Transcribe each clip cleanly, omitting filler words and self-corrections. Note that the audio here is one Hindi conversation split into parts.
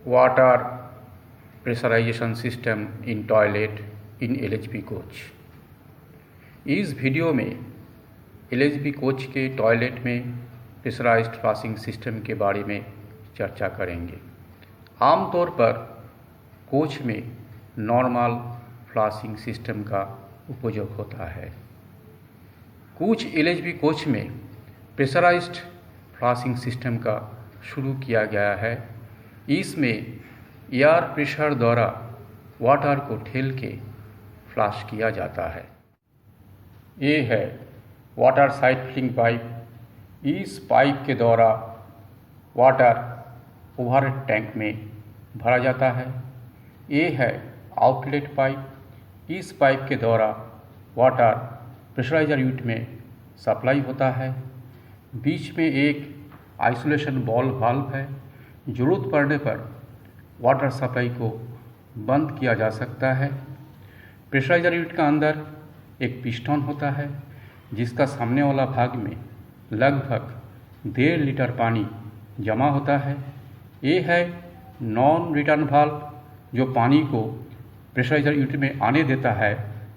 water pressurization system in toilet in LHP coach. इस वीडियो में LHP कोच के टॉयलेट में प्रेशराइज्ड फ्लशिंग सिस्टम के बारे में चर्चा करेंगे। आमतौर पर कोच में नॉर्मल फ्लशिंग सिस्टम का उपयोग होता है। कुछ LHP कोच में प्रेशराइज्ड फ्लशिंग सिस्टम का शुरू किया गया है। इसमें एयर प्रेशर द्वारा वाटर को ठेल के फ्लश किया जाता है। ये है वाटर साइड फिलिंग पाइप। इस पाइप के द्वारा वाटर ओवरहेड टैंक में भरा जाता है। ये है आउटलेट पाइप। इस पाइप के द्वारा वाटर प्रेशराइजर यूनिट में सप्लाई होता है। बीच में एक आइसोलेशन बॉल वाल्व है। ज़रूरत पड़ने पर वाटर सप्लाई को बंद किया जा सकता है। प्रेशराइजर यूनिट का अंदर एक पिस्टन होता है जिसका सामने वाला भाग में लगभग 1.5 लीटर पानी जमा होता है। ये है नॉन रिटर्न वाल्व जो पानी को प्रेशराइजर यूनिट में आने देता है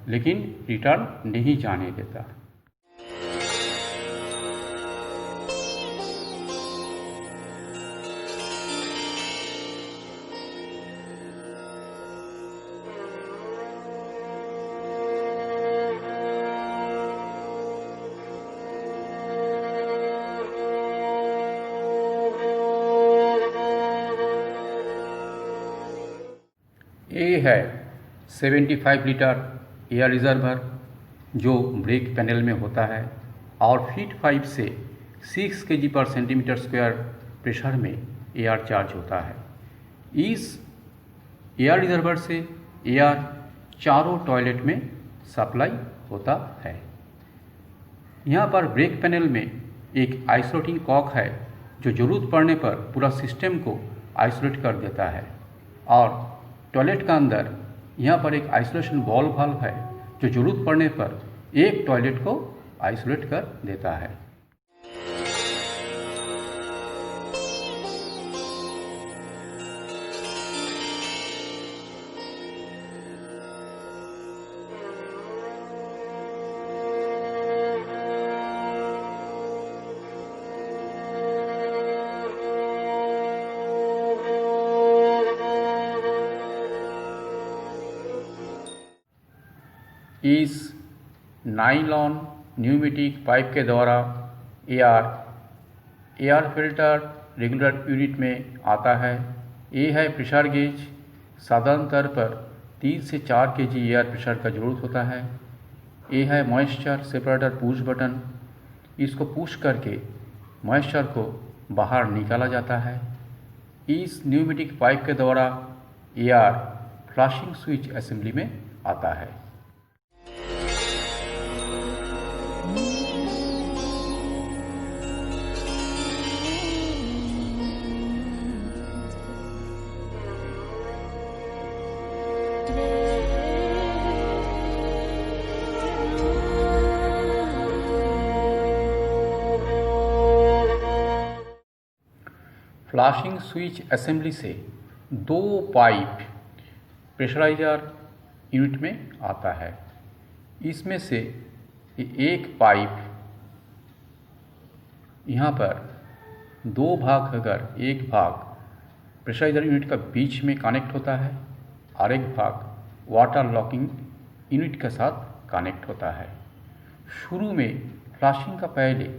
लेकिन रिटर्न नहीं जाने देता। ये है 75 लीटर एयर रिजर्वर जो ब्रेक पैनल में होता है और फीट पाइप से 6 kg पर सेंटीमीटर स्क्वायर प्रेशर में एयर चार्ज होता है। इस एयर रिजर्वर से एयर चारों टॉयलेट में सप्लाई होता है। यहाँ पर ब्रेक पैनल में एक आइसोलेटिंग कॉक है जो ज़रूरत पड़ने पर पूरा सिस्टम को आइसोलेट कर देता है। और टॉयलेट का अंदर यहाँ पर एक आइसोलेशन बॉल वाल्व है जो ज़रूरत पड़ने पर एक टॉयलेट को आइसोलेट कर देता है। इस नाइलॉन न्यूमेटिक पाइप के द्वारा एयर फिल्टर रेगुलर यूनिट में आता है। ये है प्रेशर गेज। साधारणतौर पर 3 से 4 kg एयर प्रेशर का ज़रूरत होता है। ये है मॉइस्चर सेपरेटर पुश बटन। इसको पुश करके मॉइस्चर को बाहर निकाला जाता है। इस न्यूमेटिक पाइप के द्वारा एयर फ्लशिंग स्विच असेंबली में आता है। फ्लशिंग स्विच असेंबली से 2 पाइप प्रेशराइजर यूनिट में आता है। इसमें से एक पाइप यहाँ पर 2 भाग, अगर एक भाग प्रेशराइजर यूनिट का बीच में कनेक्ट होता है और एक भाग वाटर लॉकिंग यूनिट के साथ कनेक्ट होता है। शुरू में फ्लशिंग का पहले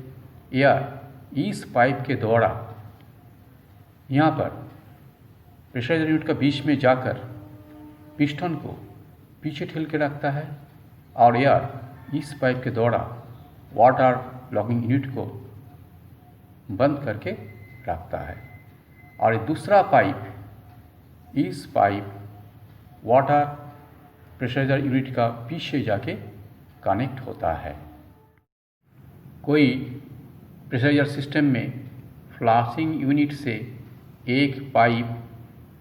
एयर इस पाइप के द्वारा यहाँ पर प्रेशराइजर यूनिट का बीच में जाकर पिस्टन को पीछे ठेल के रखता है और एयर इस पाइप के द्वारा वाटर लॉकिंग यूनिट को बंद करके रखता है। और दूसरा पाइप इस पाइप वाटर प्रेशराइजर यूनिट का पीछे जाके कनेक्ट होता है। कोई प्रेशराइजर सिस्टम में फ्लशिंग यूनिट से एक पाइप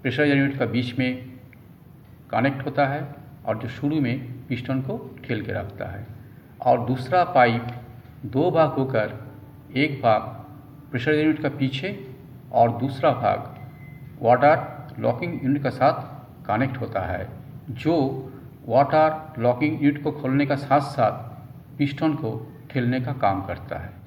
प्रेशराइजर यूनिट का बीच में कनेक्ट होता है और जो शुरू में पिस्टन को ठेल के रखता है, और दूसरा पाइप 2 भाग होकर एक भाग प्रेशराइजर यूनिट का पीछे और दूसरा भाग वाटर लॉकिंग यूनिट के साथ कनेक्ट होता है, जो वाटर लॉकिंग यूनिट को खोलने का साथ साथ पिस्टन को ठेलने का काम करता है।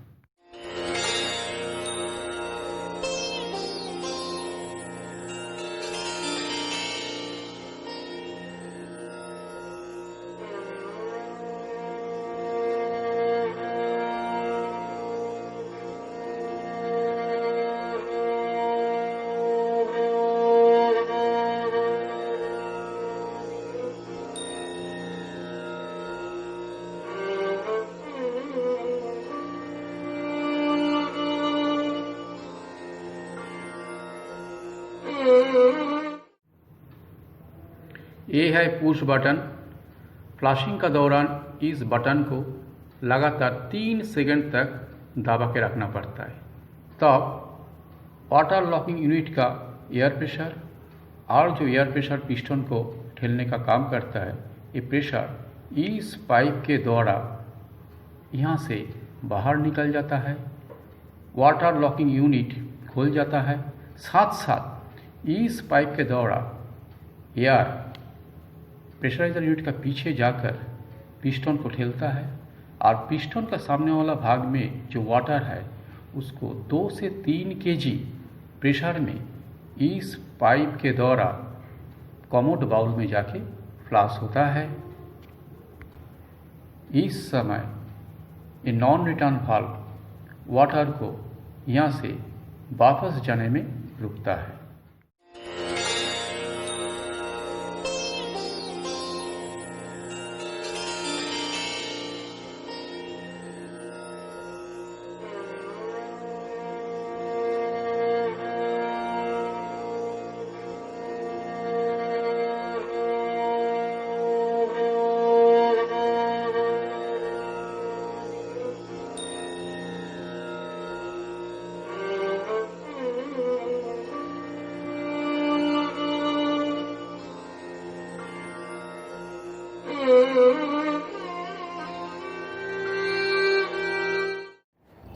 ये है पुश बटन। फ्लशिंग का दौरान इस बटन को लगातार 3 सेकंड तक दबा के रखना पड़ता है। तब वाटर लॉकिंग यूनिट का एयर प्रेशर और जो एयर प्रेशर पिस्टन को ठेलने का काम करता है, ये प्रेशर इस पाइप के द्वारा यहाँ से बाहर निकल जाता है, वाटर लॉकिंग यूनिट खुल जाता है, साथ साथ इस पाइप के द्वारा एयर प्रेशराइजर यूनिट का पीछे जाकर पिस्टन को ठेलता है और पिस्टन का सामने वाला भाग में जो वाटर है उसको 2 से 3 kg प्रेशर में इस पाइप के द्वारा कमोड बाउल में जाके फ्लश होता है। इस समय ये नॉन रिटर्न वाल्व वाटर को यहाँ से वापस जाने में रुकता है।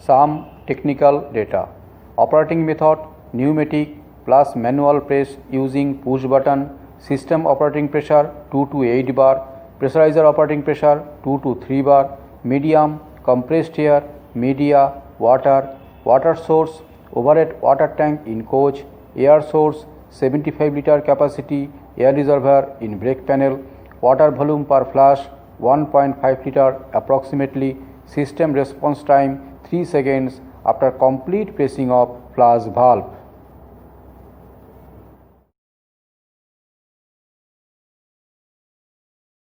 Some technical data. Operating method: pneumatic plus manual press using push button. System operating pressure 2 to 8 bar. Pressurizer operating pressure 2 to 3 bar. Medium compressed air, media, water. Water source: overhead water tank in coach. Air source: 75 liter capacity air reservoir in brake panel. Water volume per flush 1.5 liter approximately. System response time 3 seconds after complete pressing of flush valve.